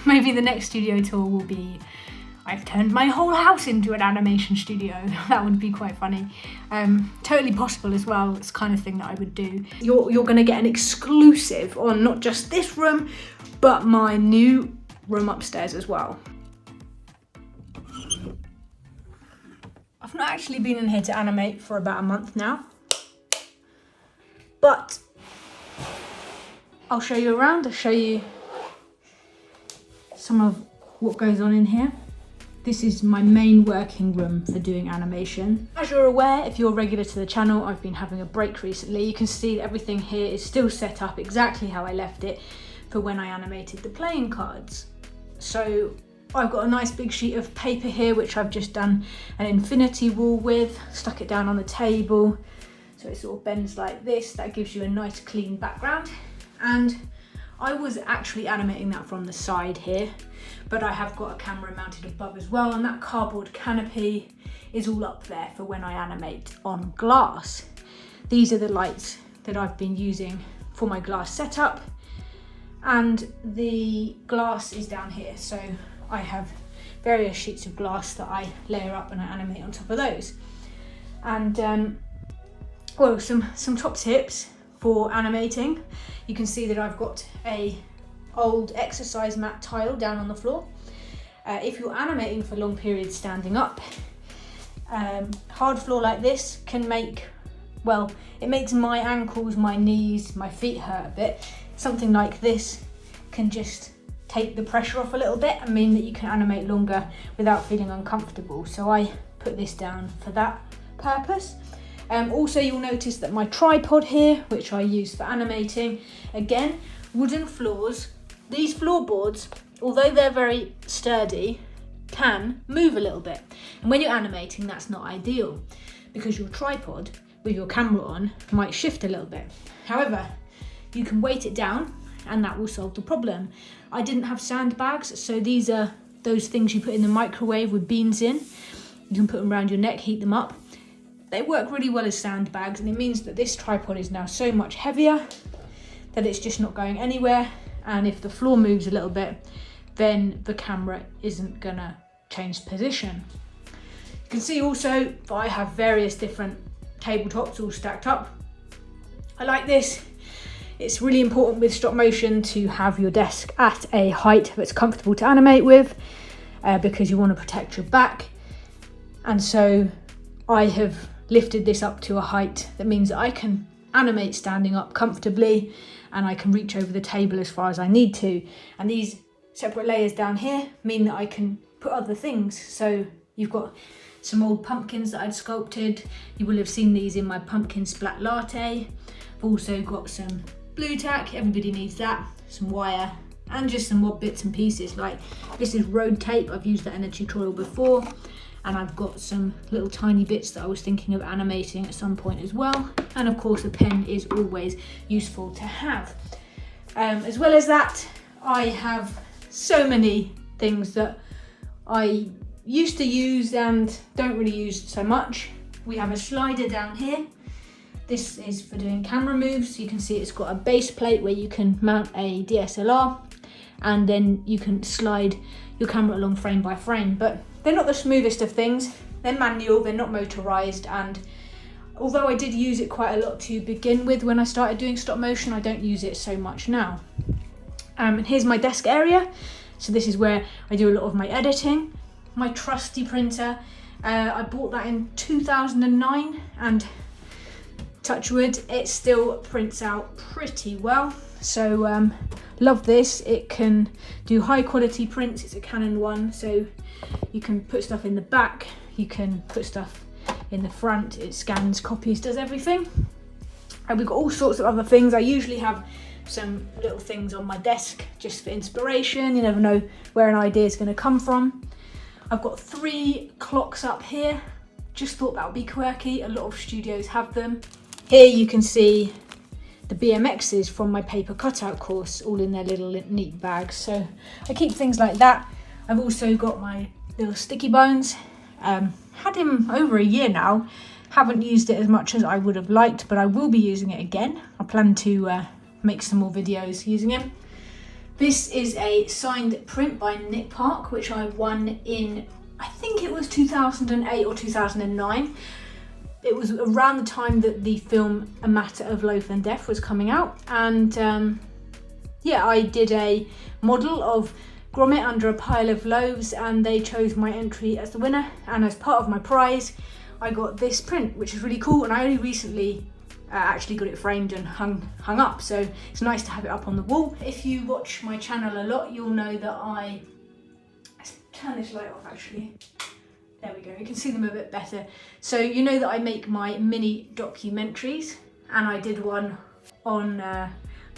Maybe the next studio tour will be, I've turned my whole house into an animation studio. That would be quite funny. Totally possible as well. It's the kind of thing that I would do. You're going to get an exclusive on not just this room, but my new room upstairs as well. I've not actually been in here to animate for about a month now, but I'll show you around. I'll show you some of what goes on in here. This is my main working room for doing animation. As you're aware, if you're regular to the channel, I've been having a break recently. You can see that everything here is still set up exactly how I left it for when I animated the playing cards. So I've got a nice big sheet of paper here, which I've just done an infinity wall with, stuck it down on the table. So it sort of bends like this. That gives you a nice clean background. And I was actually animating that from the side here, but I have got a camera mounted above as well, and that cardboard canopy is all up there for when I animate on glass. These are the lights that I've been using for my glass setup, and the glass is down here. So I have various sheets of glass that I layer up and I animate on top of those. And well, some top tips for animating. You can see that I've got a old exercise mat tile down on the floor. If you're animating for long periods standing up, hard floor like this can make, well, it makes my ankles, my knees, my feet hurt a bit. Something like this can just take the pressure off a little bit and mean that you can animate longer without feeling uncomfortable. So I put this down for that purpose. Also, you'll notice that my tripod here, which I use for animating, again, wooden floors. These floorboards, although they're very sturdy, can move a little bit. And when you're animating, that's not ideal because your tripod with your camera on might shift a little bit. However, you can weight it down and that will solve the problem. I didn't have sandbags, so these are those things you put in the microwave with beans in. You can put them around your neck, heat them up. They work really well as sandbags, and it means that this tripod is now so much heavier that it's just not going anywhere. And if the floor moves a little bit, then the camera isn't gonna change position. You can see also that I have various different tabletops all stacked up. I like this. It's really important with stop motion to have your desk at a height that's comfortable to animate with, because you want to protect your back. And so I have lifted this up to a height that means that I can animate standing up comfortably and I can reach over the table as far as I need to. And these separate layers down here mean that I can put other things. So you've got some old pumpkins that I'd sculpted. You will have seen these in my pumpkin splat latte. I've also got some blue tack, everybody needs that, some wire, and just some more bits and pieces. Like this is road tape, I've used that in a tutorial before. And I've got some little tiny bits that I was thinking of animating at some point as well. And of course a pen is always useful to have. As well as that, I have so many things that I used to use and don't really use so much. We have a slider down here. This is for doing camera moves. You can see it's got a base plate where you can mount a DSLR and then you can slide your camera along frame by frame. But they're not the smoothest of things. They're manual, they're not motorized, and although I did use it quite a lot to begin with when I started doing stop motion, I don't use it so much now. And here's my desk area. So this is where I do a lot of my editing. My trusty printer, I bought that in 2009 and touch wood, it still prints out pretty well. So love this. It can do high quality prints. It's a Canon one, so you can put stuff in the back, you can put stuff in the front. It scans, copies, does everything. And we've got all sorts of other things. I usually have some little things on my desk just for inspiration. You never know where an idea is going to come from. I've got 3 clocks up here. Just thought that would be quirky. A lot of studios have them. Here you can see the BMXs from my paper cutout course, all in their little neat bags. So I keep things like that. I've also got my little sticky bones. Had him over a year now. Haven't used it as much as I would have liked, but I will be using it again. I plan to make some more videos using him. This is a signed print by Nick Park, which I won in, I think it was 2008 or 2009. It was around the time that the film A Matter of Loaf and Death was coming out. And yeah, I did a model of Gromit under a pile of loaves, and they chose my entry as the winner. And as part of my prize, I got this print, which is really cool. And I only recently actually got it framed and hung up, so it's nice to have it up on the wall. If you watch my channel a lot, you'll know that let's turn this light off actually. There we go, you can see them a bit better. So you know that I make my mini documentaries, and I did one on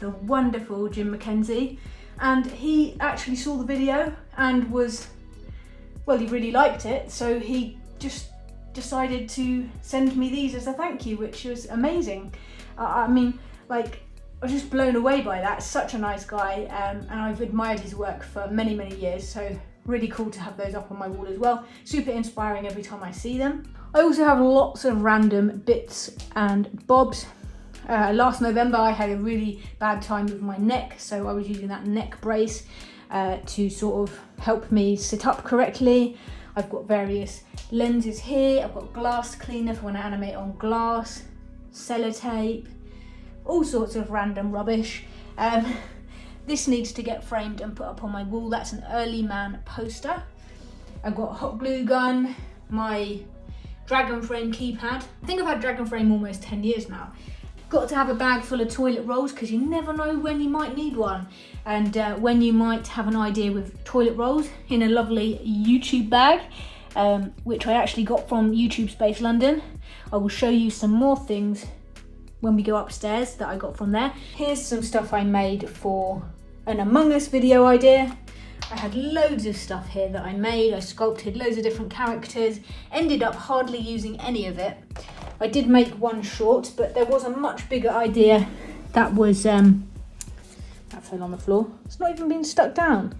the wonderful Jim McKenzie, and he actually saw the video and he really liked it, so he just decided to send me these as a thank you, which was amazing. I mean, like, I was just blown away by that. Such a nice guy, and I've admired his work for many, many years, so really cool to have those up on my wall as well. Super inspiring every time I see them. I also have lots of random bits and bobs. Last November I had a really bad time with my neck, so I was using that neck brace to sort of help me sit up correctly. I've got various lenses here, I've got glass cleaner for when I animate on glass, sellotape, all sorts of random rubbish. This needs to get framed and put up on my wall. That's an Early Man poster. I've got a hot glue gun, my Dragon Frame keypad. I think I've had Dragon Frame almost 10 years now. Got to have a bag full of toilet rolls because you never know when you might need one, and when you might have an idea with toilet rolls, in a lovely YouTube bag, which I actually got from YouTube Space London. I will show you some more things when we go upstairs that I got from there. Here's some stuff I made for an Among Us video idea. I had loads of stuff here that I made. I sculpted loads of different characters, ended up hardly using any of it. I did make one short, but there was a much bigger idea that was, that fell on the floor. It's not even been stuck down.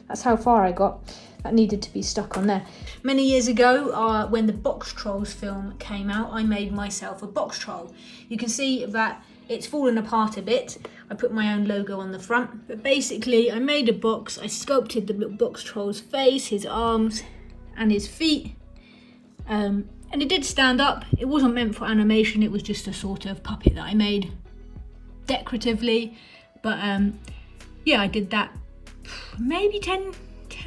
That's how far I got. That needed to be stuck on there. Many years ago, when the Box Trolls film came out, I made myself a box troll. You can see that it's fallen apart a bit. I put my own logo on the front, but basically I made a box. I sculpted the little box troll's face, his arms and his feet. And it did stand up. It wasn't meant for animation, it was just a sort of puppet that I made decoratively. But yeah, I did that maybe 10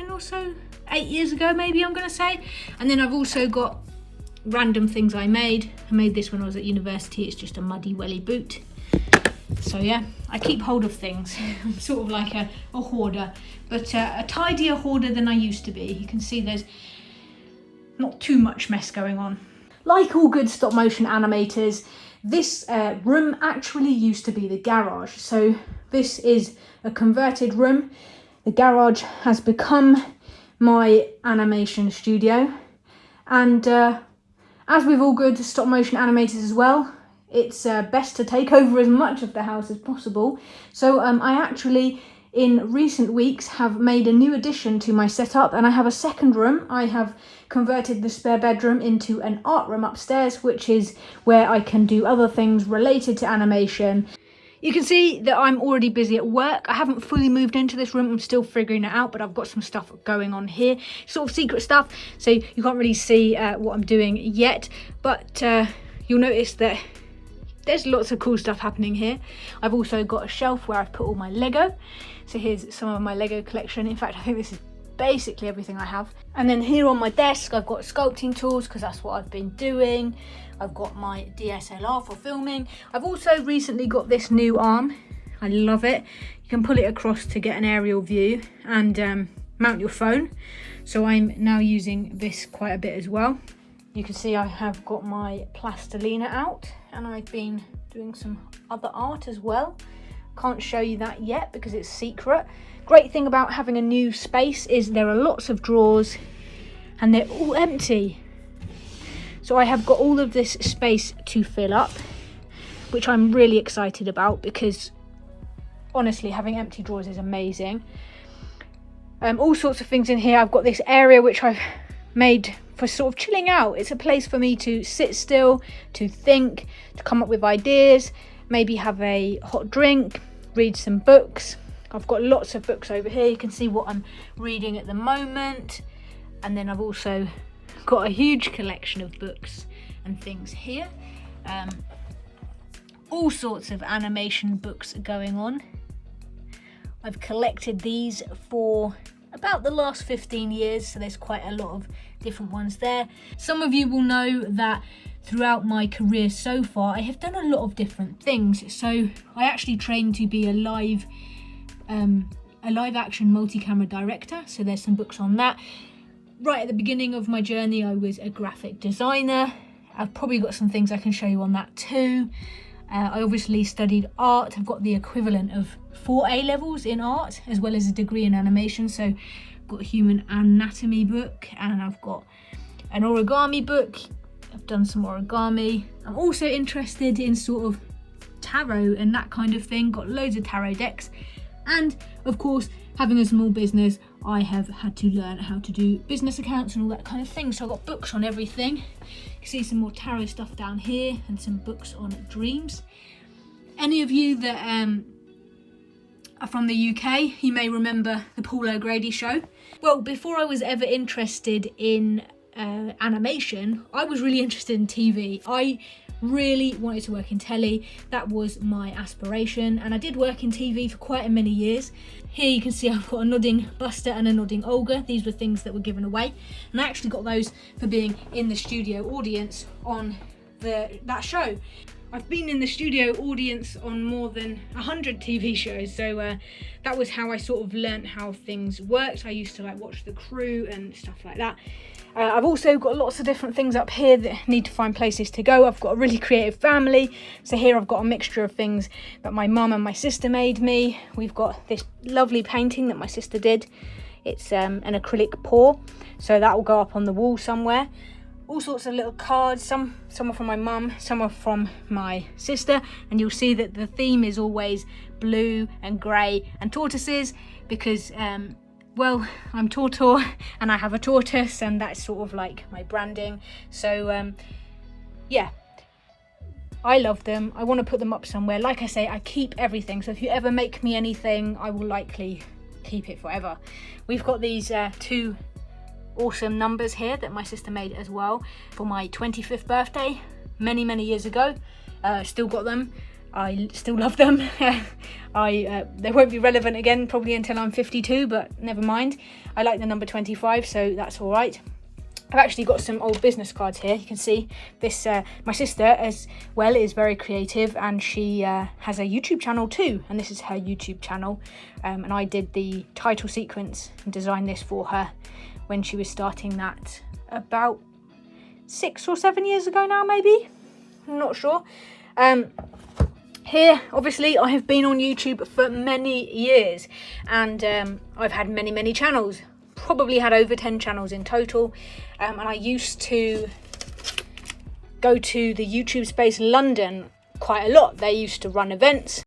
or so, 8 years ago maybe, I'm gonna say. And then I've also got random things I made. I made this when I was at university. It's just a muddy welly boot. So yeah, I keep hold of things. I'm sort of like a hoarder, but a tidier hoarder than I used to be. You can see there's not too much mess going on. Like all good stop motion animators, this room actually used to be the garage. So this is a converted room. The garage has become my animation studio. And as with all good stop motion animators as well, it's best to take over as much of the house as possible. So I actually, in recent weeks, have made a new addition to my setup, and I have a second room. I have converted the spare bedroom into an art room upstairs, which is where I can do other things related to animation. You can see that I'm already busy at work. I haven't fully moved into this room. I'm still figuring it out, but I've got some stuff going on here. Sort of secret stuff, so you can't really see what I'm doing yet. But you'll notice that there's lots of cool stuff happening here. I've also got a shelf where I've put all my Lego. So here's some of my Lego collection. In fact, I think this is basically everything I have. And then here on my desk, I've got sculpting tools because that's what I've been doing. I've got my DSLR for filming. I've also recently got this new arm. I love it. You can pull it across to get an aerial view and mount your phone. So I'm now using this quite a bit as well. You can see I have got my plastilina out, and I've been doing some other art as well. Can't show you that yet because it's secret. Great thing about having a new space is there are lots of drawers and they're all empty. So I have got all of this space to fill up, which I'm really excited about because honestly, having empty drawers is amazing. All sorts of things in here. I've got this area which I've made for sort of chilling out. It's a place for me to sit still, to think, to come up with ideas, maybe have a hot drink, read some books. I've got lots of books over here. You can see what I'm reading at the moment. And then I've also got a huge collection of books and things here. All sorts of animation books going on. I've collected these for about the last 15 years, so there's quite a lot of different ones there. Some of you will know that throughout my career so far, I have done a lot of different things. So I actually trained to be a live action multi-camera director, so there's some books on that. Right at the beginning of my journey, I was a graphic designer. I've probably got some things I can show you on that too. I obviously studied art. I've got the equivalent of 4 A levels in art, as well as a degree in animation. So I've got a human anatomy book, and I've got an origami book. I've done some origami. I'm also interested in sort of tarot and that kind of thing. Got loads of tarot decks. And of course, having a small business, I have had to learn how to do business accounts and all that kind of thing. So I've got books on everything. You can see some more tarot stuff down here and some books on dreams. Any of you that are from the UK, you may remember the Paul O'Grady show. Well, before I was ever interested in animation, I was really interested in TV. I really wanted to work in telly. That was my aspiration, and I did work in TV for quite a many years. Here you can see I've got a nodding Buster and a nodding Olga. These were things that were given away, and I actually got those for being in the studio audience on that show. I've been in the studio audience on more than 100 TV shows, so that was how I sort of learnt how things worked. I used to watch the crew and stuff like that. I've also got lots of different things up here that need to find places to go. I've got a really creative family, so here I've got a mixture of things that my mum and my sister made me. We've got this lovely painting that my sister did. It's an acrylic pour, so that will go up on the wall somewhere. All sorts of little cards, some are from my mum, some are from my sister, and you'll see that the theme is always blue and grey and tortoises because well, I'm Tortor and I have a tortoise, and that's sort of like my branding. So yeah, I love them. I want to put them up somewhere. Like I say, I keep everything, so if you ever make me anything, I will likely keep it forever. We've got these 2 awesome numbers here that my sister made as well for my 25th birthday many years ago. Still got them. I still love them. They won't be relevant again probably until I'm 52, but never mind. I like the number 25, so that's all right. I've actually got some old business cards here. You can see this. My sister as well is very creative, and she has a YouTube channel too, and this is her YouTube channel. And I did the title sequence and designed this for her when she was starting that about 6 or 7 years ago now, maybe. I'm not sure. Here, obviously, I have been on YouTube for many years, and I've had many channels. Probably had over 10 channels in total, and I used to go to the YouTube Space London quite a lot. They used to run events.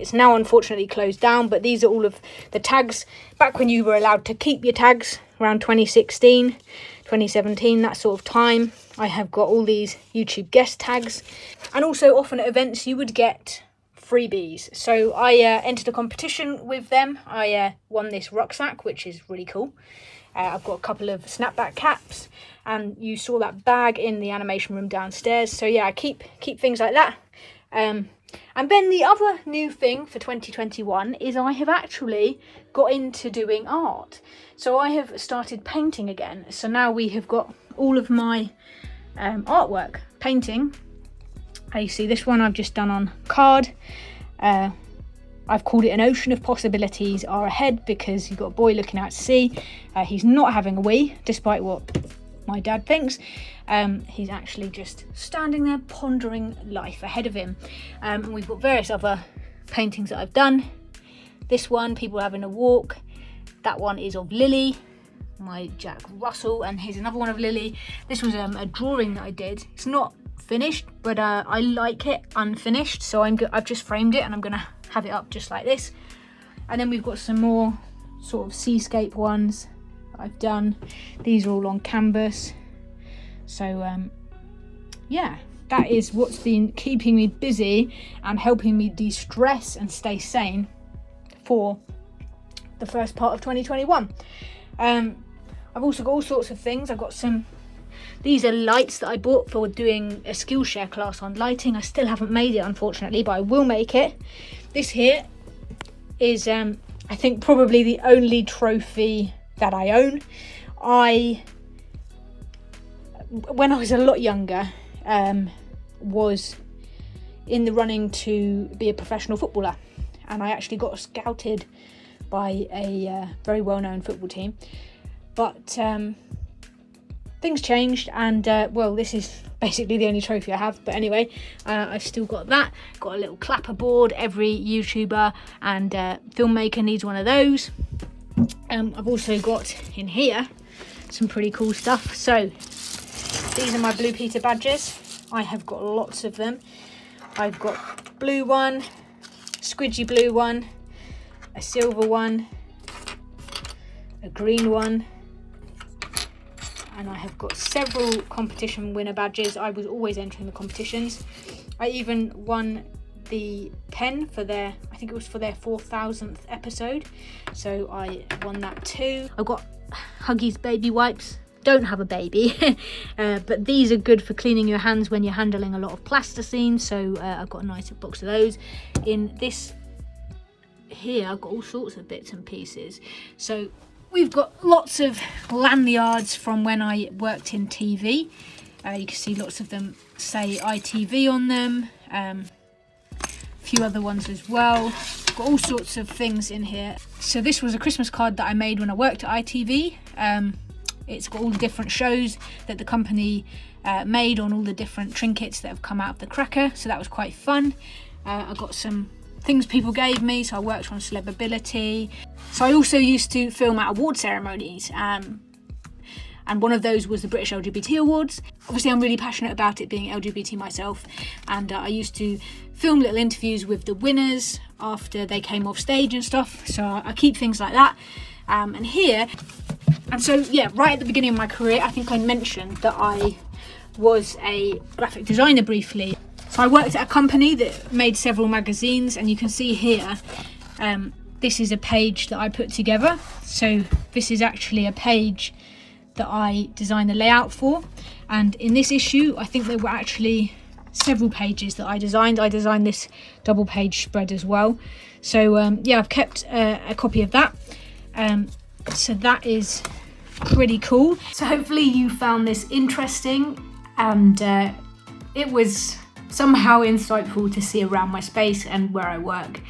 It's now unfortunately closed down, but these are all of the tags back when you were allowed to keep your tags, around 2016, 2017, that sort of time. I have got all these YouTube guest tags, and also often at events you would get freebies. So I entered a competition with them. I won this rucksack, which is really cool. I've got a couple of snapback caps, and you saw that bag in the animation room downstairs. So yeah, I keep things like that. And then the other new thing for 2021 is I have actually got into doing art. So I have started painting again. So now we have got all of my artwork painting. You see this one I've just done on card. I've called it An Ocean of Possibilities Are Ahead because you've got a boy looking out to sea. He's not having a wee, despite what my dad thinks. He's actually just standing there pondering life ahead of him. And we've got various other paintings that I've done. This one, people having a walk. That one is of Lily, my Jack Russell, and here's another one of Lily. This was a drawing that I did. It's not finished, but I like it unfinished, so I've just framed it and I'm gonna have it up just like this. And then we've got some more sort of seascape ones that I've done. These are all on canvas. So yeah, that is what's been keeping me busy and helping me de-stress and stay sane for the first part of 2021. I've also got all sorts of things. I've got these are lights that I bought for doing a Skillshare class on lighting. I still haven't made it, unfortunately, but I will make it. This here is I think probably the only trophy that I own. When I was a lot younger, was in the running to be a professional footballer, and I actually got scouted by a very well-known football team, but things changed, and well, this is basically the only trophy I have. But anyway, I've still got that. Got a little clapper board. Every YouTuber and filmmaker needs one of those. I've also got in here some pretty cool stuff. So these are my Blue Peter badges. I have got lots of them. I've got blue one, squidgy blue one, a silver one, a green one, and I have got several competition winner badges. I was always entering the competitions. I even won the pen for I think it was for their 4,000th episode, so I won that too. I've got Huggies baby wipes. Don't have a baby, but these are good for cleaning your hands when you're handling a lot of plasticine, so I've got a nice box of those. In this here I've got all sorts of bits and pieces. So we've got lots of lanyards from when I worked in TV. You can see lots of them say ITV on them, a few other ones as well. Got all sorts of things in here. So this was a Christmas card that I made when I worked at ITV. It's got all the different shows that the company made on all the different trinkets that have come out of the cracker, so that was quite fun. I got some things people gave me, so I worked on Celebability. So I also used to film at award ceremonies, and one of those was the British LGBT Awards. Obviously I'm really passionate about it, being LGBT myself, and I used to film little interviews with the winners after they came off stage and stuff, so I keep things like that. And so yeah, right at the beginning of my career, I think I mentioned that I was a graphic designer briefly. So I worked at a company that made several magazines, and you can see here, this is a page that I put together. So this is actually a page that I designed the layout for, and in this issue I think there were actually several pages that I designed. I designed this double page spread as well. So yeah, I've kept a copy of that. So that is pretty cool. So hopefully you found this interesting, and it was somehow insightful to see around my space and where I work.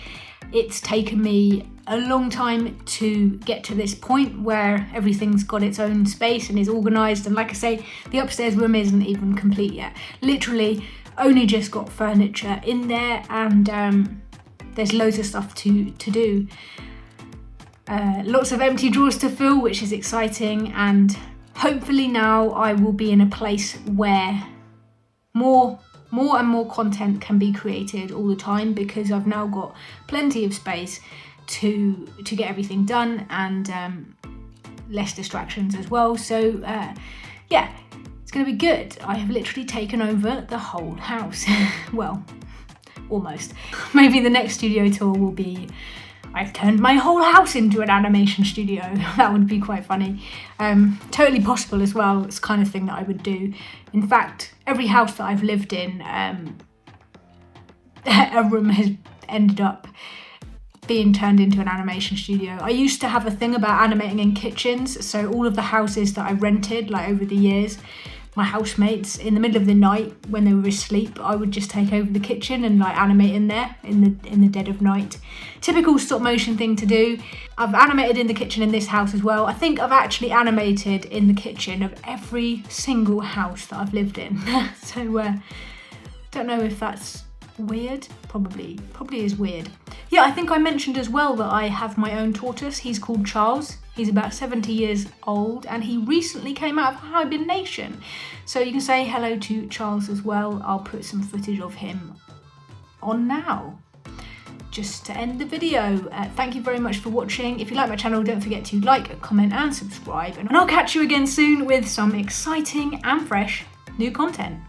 It's taken me a long time to get to this point where everything's got its own space and is organised, and like I say, the upstairs room isn't even complete yet. Literally only just got furniture in there, and there's loads of stuff to do. Lots of empty drawers to fill, which is exciting, and hopefully now I will be in a place where more and more content can be created all the time, because I've now got plenty of space to get everything done, and less distractions as well. So yeah, it's gonna be good. I have literally taken over the whole house. Well, almost. Maybe the next studio tour will be I've turned my whole house into an animation studio. That would be quite funny. Totally possible as well. It's the kind of thing that I would do. In fact, every house that I've lived in, a room has ended up being turned into an animation studio. I used to have a thing about animating in kitchens, so all of the houses that I rented, like over the years, my housemates, in the middle of the night when they were asleep, I would just take over the kitchen and like animate in there in the dead of night. Typical stop motion thing to do. I've animated in the kitchen in this house as well. I think I've actually animated in the kitchen of every single house that I've lived in. So don't know if that's weird. Probably is weird. Yeah, I think I mentioned as well that I have my own tortoise. He's called Charles. He's about 70 years old, and he recently came out of hibernation. So you can say hello to Charles as well. I'll put some footage of him on now. just to end the video. Thank you very much for watching. If you like my channel, don't forget to like, comment and subscribe, and I'll catch you again soon with some exciting and fresh new content.